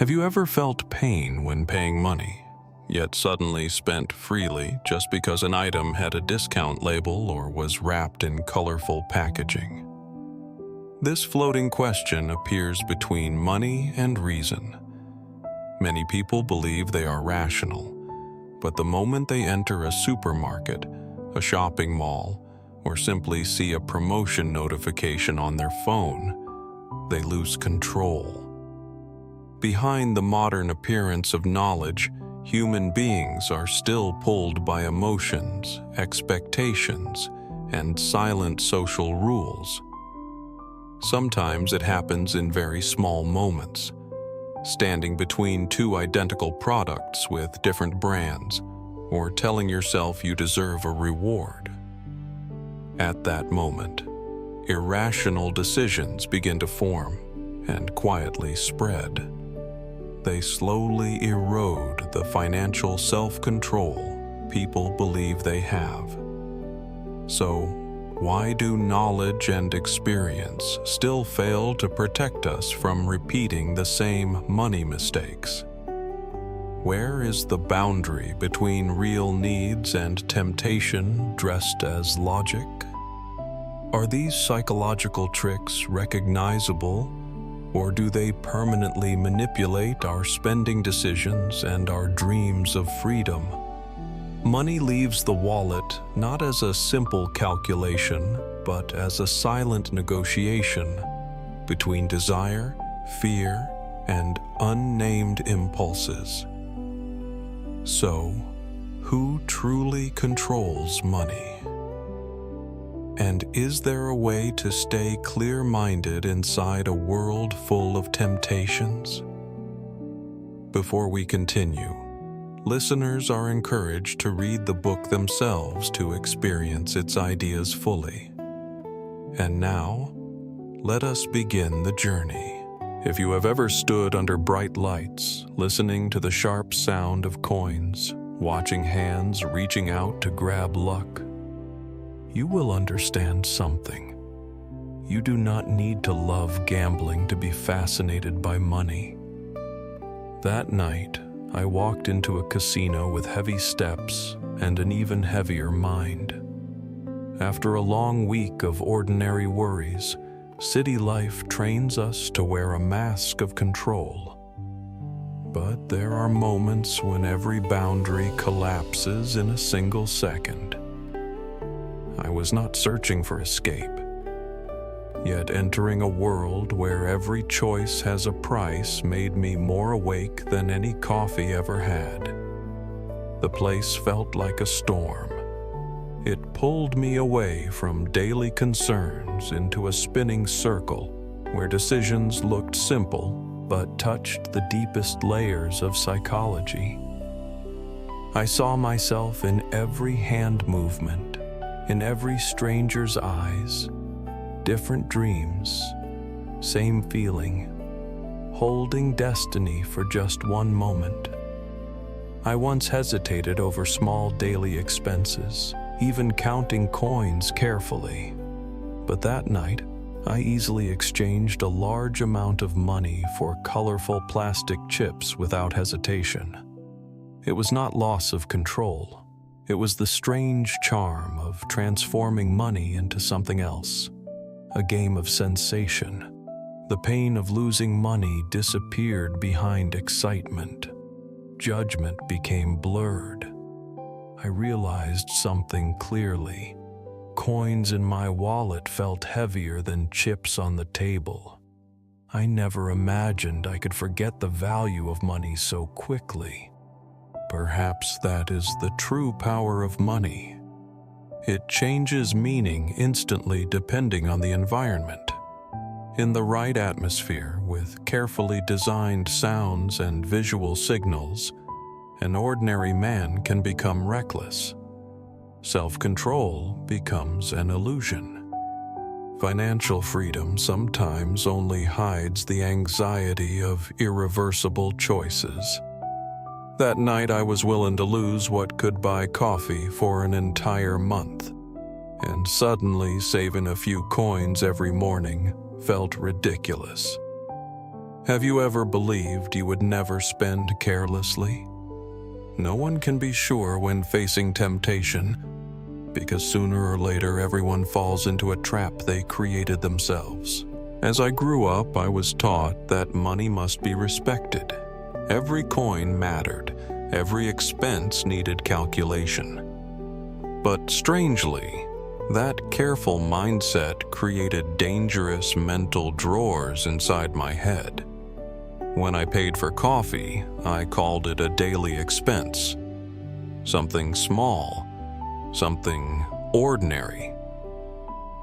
Have you ever felt pain when paying money, yet suddenly spent freely just because an item had a discount label or was wrapped in colorful packaging? This floating question appears between money and reason. Many people believe they are rational, but the moment they enter a supermarket, a shopping mall, or simply see a promotion notification on their phone, they lose control. Behind the modern appearance of knowledge, human beings are still pulled by emotions, expectations, and silent social rules. Sometimes it happens in very small moments, standing between two identical products with different brands, or telling yourself you deserve a reward. At that moment, irrational decisions begin to form and quietly spread. They slowly erode the financial self-control people believe they have. So, why do knowledge and experience still fail to protect us from repeating the same money mistakes? Where is the boundary between real needs and temptation dressed as logic? Are these psychological tricks recognizable, or do they permanently manipulate our spending decisions and our dreams of freedom? Money leaves the wallet not as a simple calculation, but as a silent negotiation between desire, fear, and unnamed impulses. So, who truly controls money? And is there a way to stay clear-minded inside a world full of temptations? Before we continue, listeners are encouraged to read the book themselves to experience its ideas fully. And now, let us begin the journey. If you have ever stood under bright lights, listening to the sharp sound of coins, watching hands reaching out to grab luck, you will understand something. You do not need to love gambling to be fascinated by money. That night, I walked into a casino with heavy steps and an even heavier mind. After a long week of ordinary worries, city life trains us to wear a mask of control. But there are moments when every boundary collapses in a single second. I was not searching for escape, yet entering a world where every choice has a price made me more awake than any coffee ever had. The place felt like a storm. It pulled me away from daily concerns into a spinning circle where decisions looked simple but touched the deepest layers of psychology. I saw myself in every hand movement, in every stranger's eyes, different dreams, same feeling, holding destiny for just one moment. I once hesitated over small daily expenses, even counting coins carefully. But that night, I easily exchanged a large amount of money for colorful plastic chips without hesitation. It was not loss of control. It was the strange charm of transforming money into something else, a game of sensation. The pain of losing money disappeared behind excitement. Judgment became blurred. I realized something clearly. Coins in my wallet felt heavier than chips on the table. I never imagined I could forget the value of money so quickly. Perhaps that is the true power of money. It changes meaning instantly depending on the environment. In the right atmosphere, with carefully designed sounds and visual signals, an ordinary man can become reckless. Self-control becomes an illusion. Financial freedom sometimes only hides the anxiety of irreversible choices. That night I was willing to lose what could buy coffee for an entire month, and suddenly saving a few coins every morning felt ridiculous. Have you ever believed you would never spend carelessly? No one can be sure when facing temptation, because sooner or later everyone falls into a trap they created themselves. As I grew up, I was taught that money must be respected. Every coin mattered. Every expense needed calculation. But strangely, that careful mindset created dangerous mental drawers inside my head. When I paid for coffee, I called it a daily expense. Something small, something ordinary.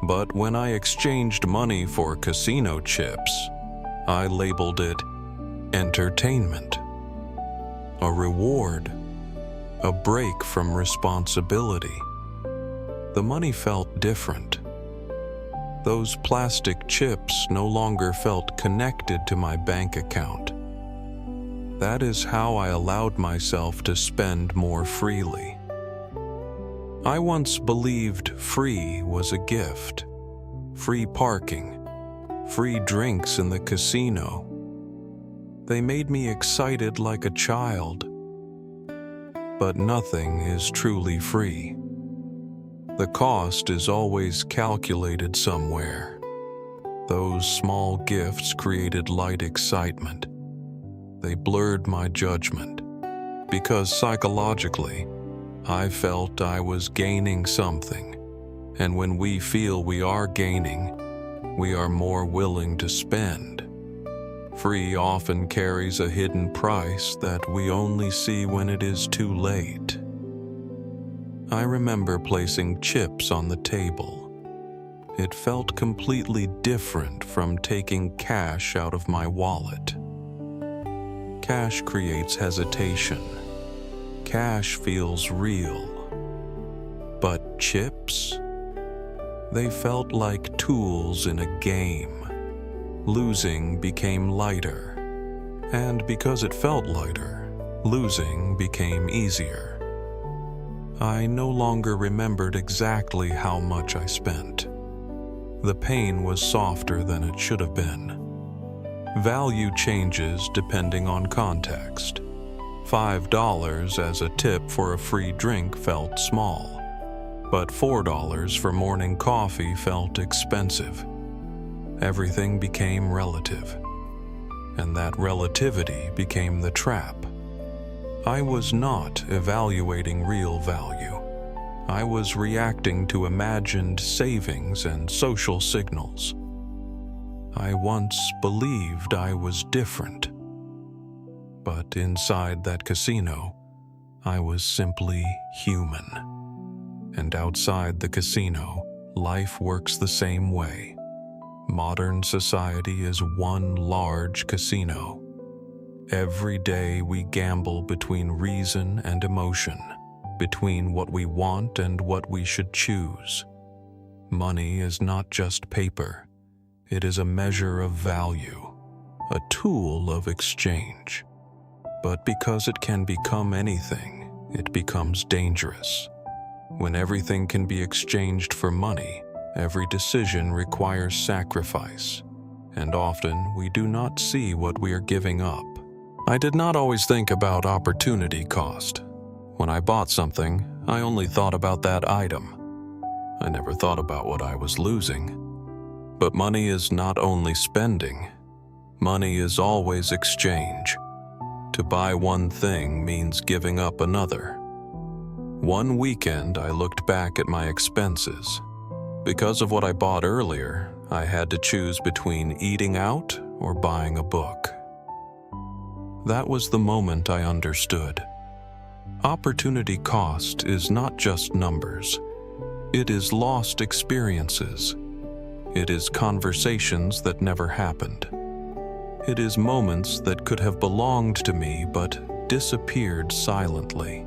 But when I exchanged money for casino chips, I labeled it entertainment, a reward, a break from responsibility. The money felt different. Those plastic chips no longer felt connected to my bank account. That is how I allowed myself to spend more freely. I once believed free was a gift. Free parking, free drinks in the casino. They made me excited like a child. But nothing is truly free. The cost is always calculated somewhere. Those small gifts created light excitement. They blurred my judgment, because psychologically, I felt I was gaining something, and when we feel we are gaining, we are more willing to spend. Free often carries a hidden price that we only see when it is too late. I remember placing chips on the table. It felt completely different from taking cash out of my wallet. Cash creates hesitation. Cash feels real. But chips? They felt like tools in a game. Losing became lighter. And because it felt lighter, losing became easier. I no longer remembered exactly how much I spent. The pain was softer than it should have been. Value changes depending on context. $5 as a tip for a free drink felt small, but $4 for morning coffee felt expensive. Everything became relative, and that relativity became the trap. I was not evaluating real value. I was reacting to imagined savings and social signals. I once believed I was different. But inside that casino, I was simply human. And outside the casino, life works the same way. Modern society is one large casino. Every day we gamble between reason and emotion, between what we want and what we should choose. Money is not just paper. It is a measure of value, a tool of exchange. But because it can become anything, it becomes dangerous. When everything can be exchanged for money, every decision requires sacrifice, and often we do not see what we are giving up. I did not always think about opportunity cost. When I bought something, I only thought about that item. I never thought about what I was losing. But money is not only spending. Money is always exchange. To buy one thing means giving up another. One weekend, I looked back at my expenses. Because of what I bought earlier, I had to choose between eating out or buying a book. That was the moment I understood. Opportunity cost is not just numbers. It is lost experiences. It is conversations that never happened. It is moments that could have belonged to me but disappeared silently.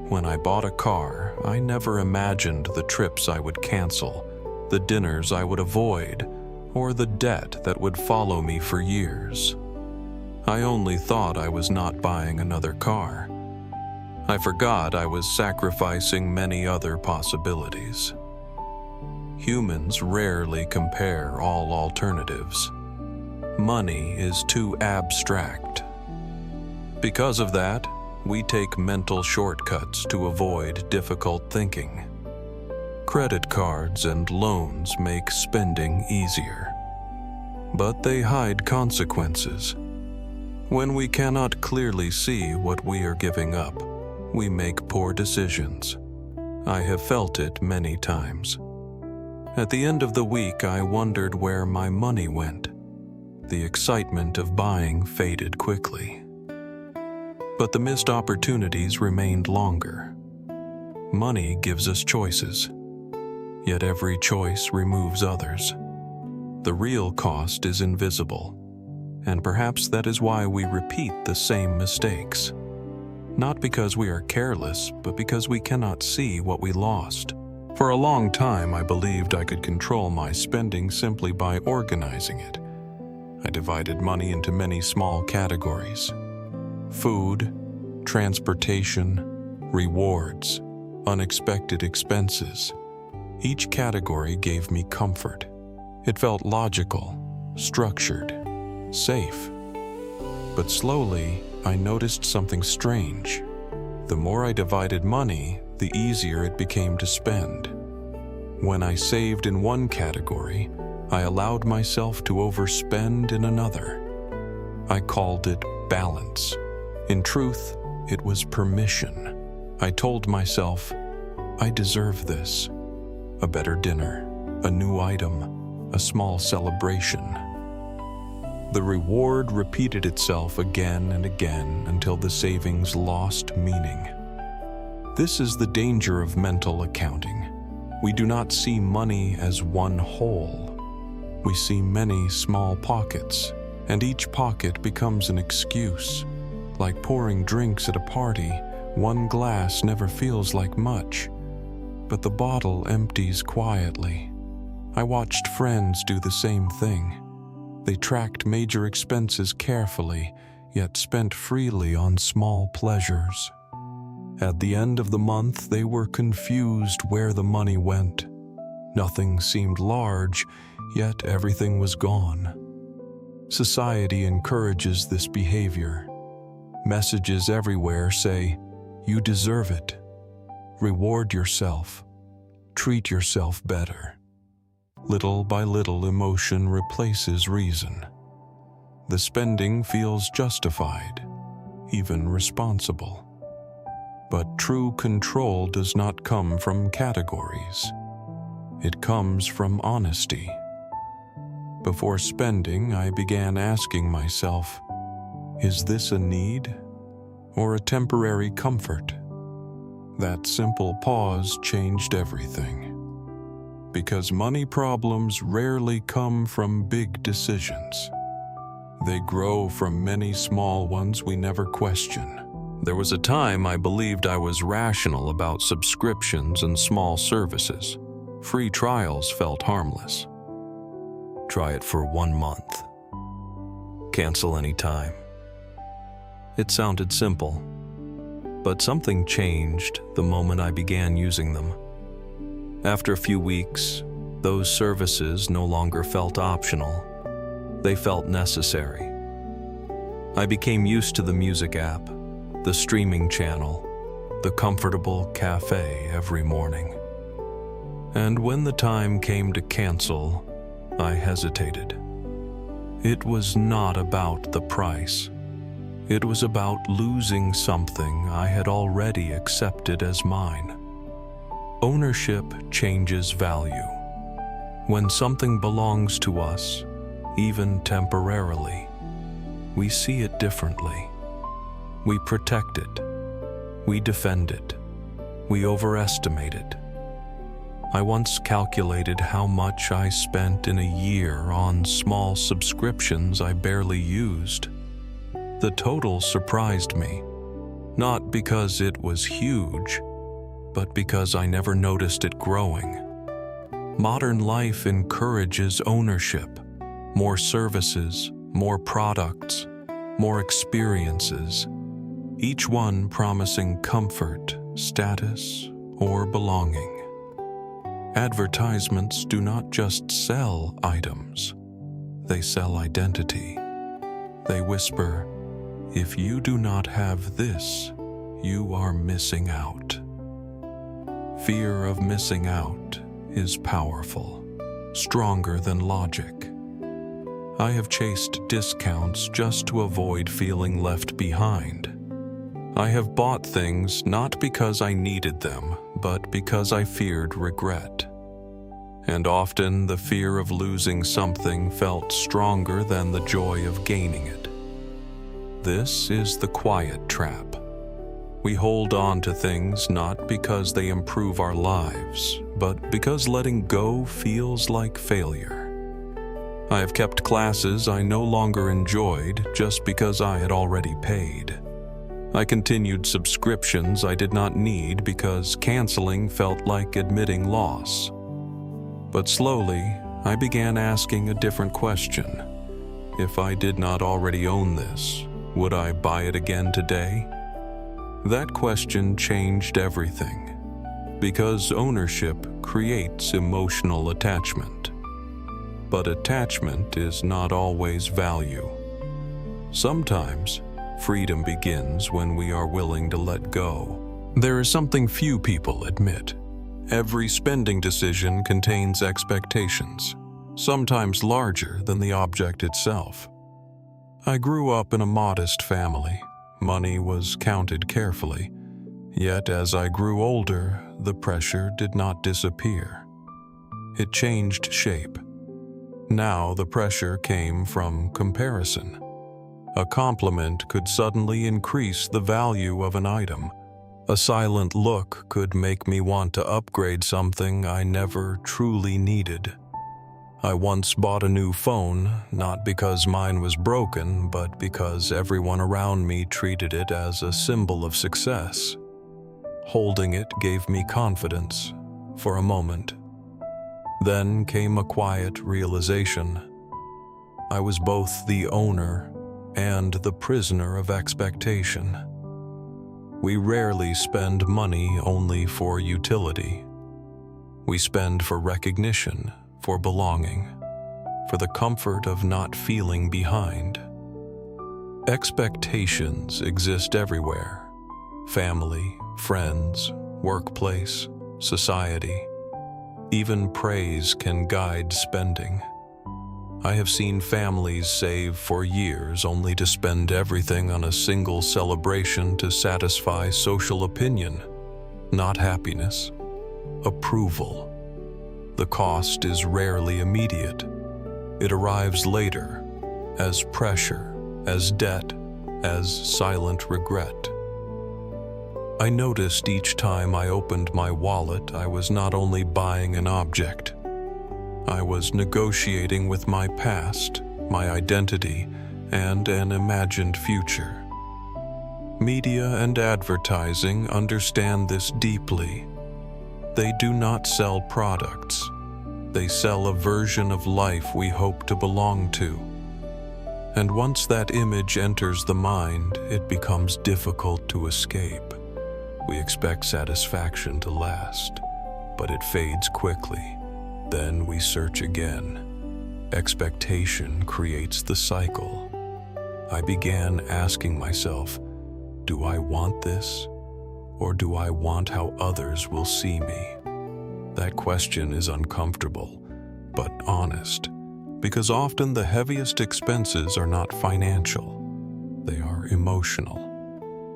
When I bought a car, I never imagined the trips I would cancel, the dinners I would avoid, or the debt that would follow me for years. I only thought I was not buying another car. I forgot I was sacrificing many other possibilities. Humans rarely compare all alternatives. money is too abstract. Because of that, we take mental shortcuts to avoid difficult thinking. Credit cards and loans make spending easier, but they hide consequences. When we cannot clearly see what we are giving up, we make poor decisions. I have felt it many times. At the end of the week, I wondered where my money went. The excitement of buying faded quickly. But the missed opportunities remained longer. Money gives us choices, yet every choice removes others. The real cost is invisible, and perhaps that is why we repeat the same mistakes. Not because we are careless, but because we cannot see what we lost. For a long time, I believed I could control my spending simply by organizing it. I divided money into many small categories: food, transportation, rewards, unexpected expenses. Each category gave me comfort. It felt logical, structured, safe. But slowly, I noticed something strange. The more I divided money, the easier it became to spend. When I saved in one category, I allowed myself to overspend in another. I called it balance. In truth, it was permission. I told myself, I deserve this. A better dinner, a new item, a small celebration. The reward repeated itself again and again until the savings lost meaning. This is the danger of mental accounting. We do not see money as one whole. We see many small pockets, and each pocket becomes an excuse. Like pouring drinks at a party, one glass never feels like much, but the bottle empties quietly. I watched friends do the same thing. They tracked major expenses carefully, yet spent freely on small pleasures. At the end of the month, they were confused where the money went. Nothing seemed large, yet everything was gone. Society encourages this behavior. Messages everywhere say, "You deserve it. Reward yourself. Treat yourself better." Little by little, emotion replaces reason. The spending feels justified, even responsible. But true control does not come from categories. It comes from honesty. Before spending, I began asking myself, is this a need or a temporary comfort? That simple pause changed everything. Because money problems rarely come from big decisions. They grow from many small ones we never question. There was a time I believed I was rational about subscriptions and small services. Free trials felt harmless. Try it for 1 month. Cancel anytime. It sounded simple, but something changed the moment I began using them. After a few weeks, those services no longer felt optional. They felt necessary. I became used to the music app, the streaming channel, the comfortable cafe every morning. And when the time came to cancel, I hesitated. It was not about the price. It was about losing something I had already accepted as mine. Ownership changes value. When something belongs to us, even temporarily, we see it differently. We protect it. We defend it. We overestimate it. I once calculated how much I spent in a year on small subscriptions I barely used. The total surprised me, not because it was huge, but because I never noticed it growing. Modern life encourages ownership, more services, more products, more experiences, each one promising comfort, status, or belonging. Advertisements do not just sell items, They sell identity. They whisper, "If you do not have this, you are missing out." Fear of missing out is powerful, stronger than logic. I have chased discounts just to avoid feeling left behind. I have bought things not because I needed them, but because I feared regret. And often the fear of losing something felt stronger than the joy of gaining it. This is the quiet trap. We hold on to things not because they improve our lives, but because letting go feels like failure. I have kept classes I no longer enjoyed just because I had already paid. I continued subscriptions I did not need because canceling felt like admitting loss. But slowly, I began asking a different question. If I did not already own this, would I buy it again today? That question changed everything, because ownership creates emotional attachment. But attachment is not always value. Sometimes, freedom begins when we are willing to let go. There is something few people admit. Every spending decision contains expectations, sometimes larger than the object itself. I grew up in a modest family. Money was counted carefully. Yet as I grew older, the pressure did not disappear. It changed shape. Now the pressure came from comparison. A compliment could suddenly increase the value of an item. A silent look could make me want to upgrade something I never truly needed. I once bought a new phone, not because mine was broken, but because everyone around me treated it as a symbol of success. Holding it gave me confidence for a moment. Then came a quiet realization. I was both the owner and the prisoner of expectation. We rarely spend money only for utility. We spend for recognition, for belonging, for the comfort of not feeling behind. Expectations exist everywhere. Family, friends, workplace, society. Even praise can guide spending. I have seen families save for years only to spend everything on a single celebration to satisfy social opinion, not happiness, approval. The cost is rarely immediate. It arrives later, as pressure, as debt, as silent regret. I noticed each time I opened my wallet, I was not only buying an object. I was negotiating with my past, my identity, and an imagined future. Media and advertising understand this deeply. They do not sell products. They sell a version of life we hope to belong to. And once that image enters the mind, it becomes difficult to escape. We expect satisfaction to last, but it fades quickly. Then we search again. Expectation creates the cycle. I began asking myself, do I want this? Or do I want how others will see me? That question is uncomfortable, but honest, because often the heaviest expenses are not financial. They are emotional.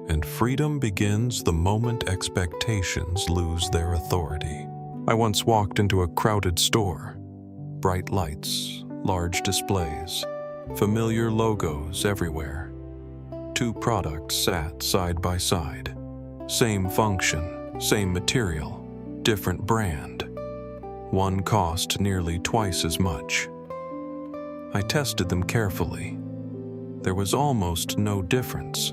And freedom begins the moment expectations lose their authority. I once walked into a crowded store. Bright lights, large displays, familiar logos everywhere. Two products sat side by side. Same function, same material, different brand. One cost nearly twice as much. I tested them carefully. There was almost no difference.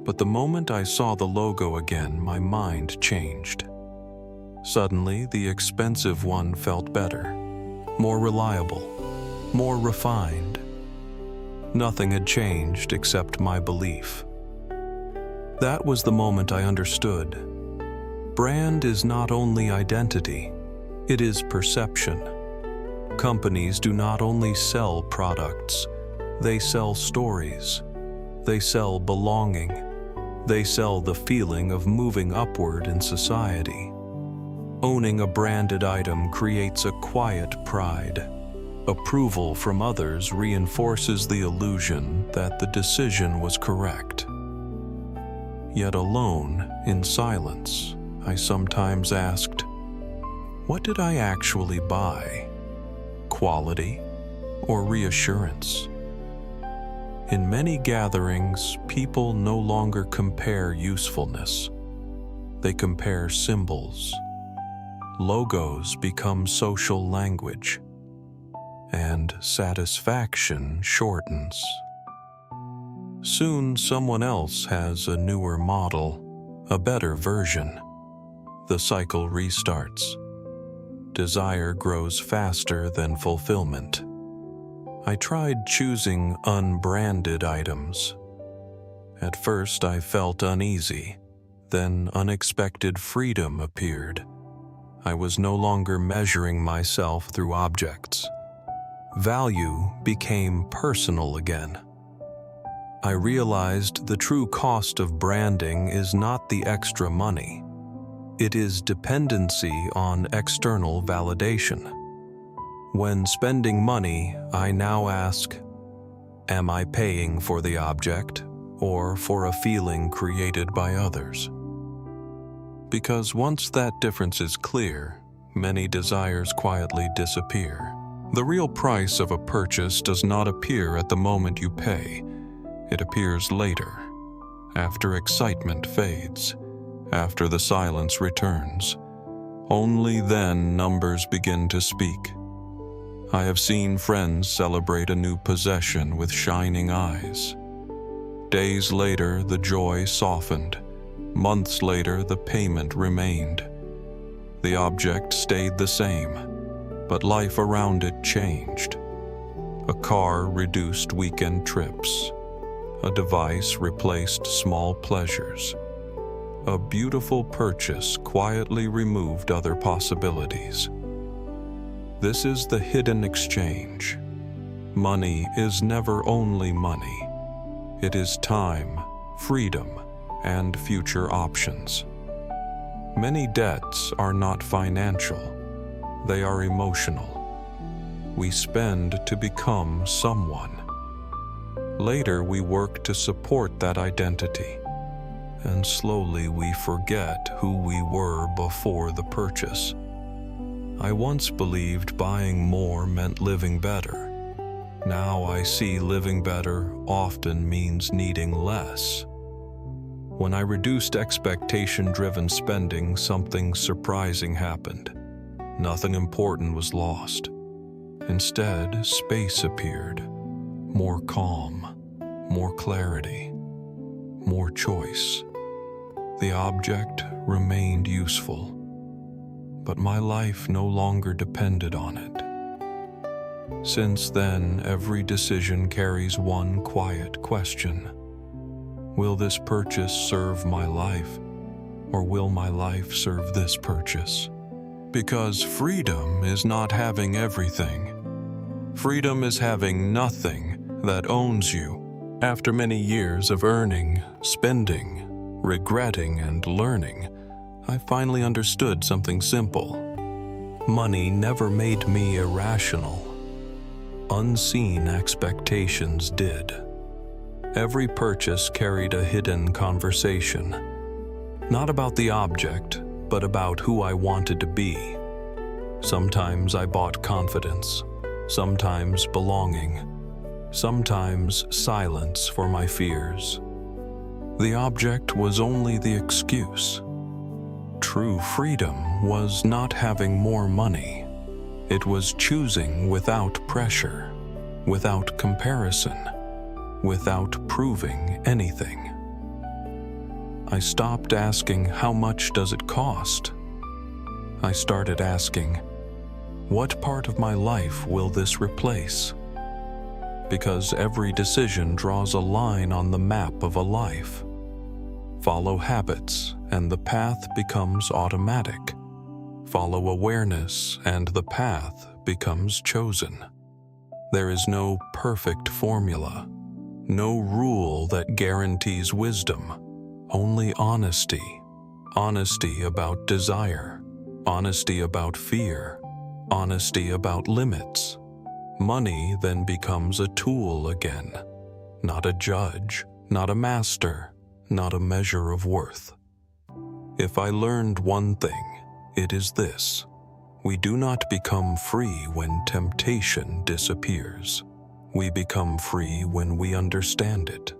But the moment I saw the logo again, my mind changed. Suddenly, the expensive one felt better, more reliable, more refined. Nothing had changed except my belief. That was the moment I understood. Brand is not only identity, it is perception. companies do not only sell products, they sell stories. They sell belonging. They sell the feeling of moving upward in society. Owning a branded item creates a quiet pride. Approval from others reinforces the illusion that the decision was correct. Yet alone, in silence, I sometimes asked, what did I actually buy? Quality or reassurance? In many gatherings, people no longer compare usefulness. They compare symbols. Logos become social language, and satisfaction shortens. Soon someone else has a newer model, a better version. The cycle restarts. Desire grows faster than fulfillment. I tried choosing unbranded items. At first I felt uneasy, then unexpected freedom appeared. I was no longer measuring myself through objects. Value became personal again. I realized the true cost of branding is not the extra money. It is dependency on external validation. When spending money, I now ask, am I paying for the object or for a feeling created by others? Because once that difference is clear, many desires quietly disappear. The real price of a purchase does not appear at the moment you pay. It appears later, after excitement fades, after the silence returns. Only then numbers begin to speak. I have seen friends celebrate a new possession with shining eyes. Days later, the joy softened. Months later, the payment remained. The object stayed the same, but life around it changed. A car reduced weekend trips. A device replaced small pleasures. A beautiful purchase quietly removed other possibilities. This is the hidden exchange. Money is never only money. It is time, freedom, and future options. Many debts are not financial. They are emotional. We spend to become someone. Later, we work to support that identity, and slowly we forget who we were before the purchase. I once believed buying more meant living better. Now I see living better often means needing less. When I reduced expectation-driven spending, something surprising happened. Nothing important was lost. Instead, space appeared. More calm, more clarity, more choice. The object remained useful, but my life no longer depended on it. Since then, every decision carries one quiet question. Will this purchase serve my life, or will my life serve this purchase? Because freedom is not having everything. Freedom is having nothing that owns you. After many years of earning, spending, regretting, and learning, I finally understood something simple. Money never made me irrational. Unseen expectations did. Every purchase carried a hidden conversation, not about the object, but about who I wanted to be. Sometimes I bought confidence, sometimes belonging, sometimes silence for my fears. The object was only the excuse. True freedom was not having more money. It was choosing without pressure, without comparison, without proving anything. I stopped asking, how much does it cost? I started asking, what part of my life will this replace? Because every decision draws a line on the map of a life. Follow habits, and the path becomes automatic. Follow awareness, and the path becomes chosen. There is no perfect formula, no rule that guarantees wisdom, only honesty. Honesty about desire, honesty about fear, honesty about limits. Money then becomes a tool again, not a judge, not a master, not a measure of worth. If I learned one thing, it is this: we do not become free when temptation disappears. We become free when we understand it.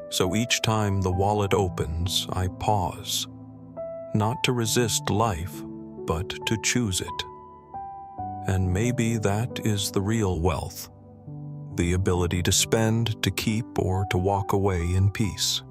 So each time the wallet opens, I pause, not to resist life, but to choose it. And maybe that is the real wealth, the ability to spend, to keep, or to walk away in peace.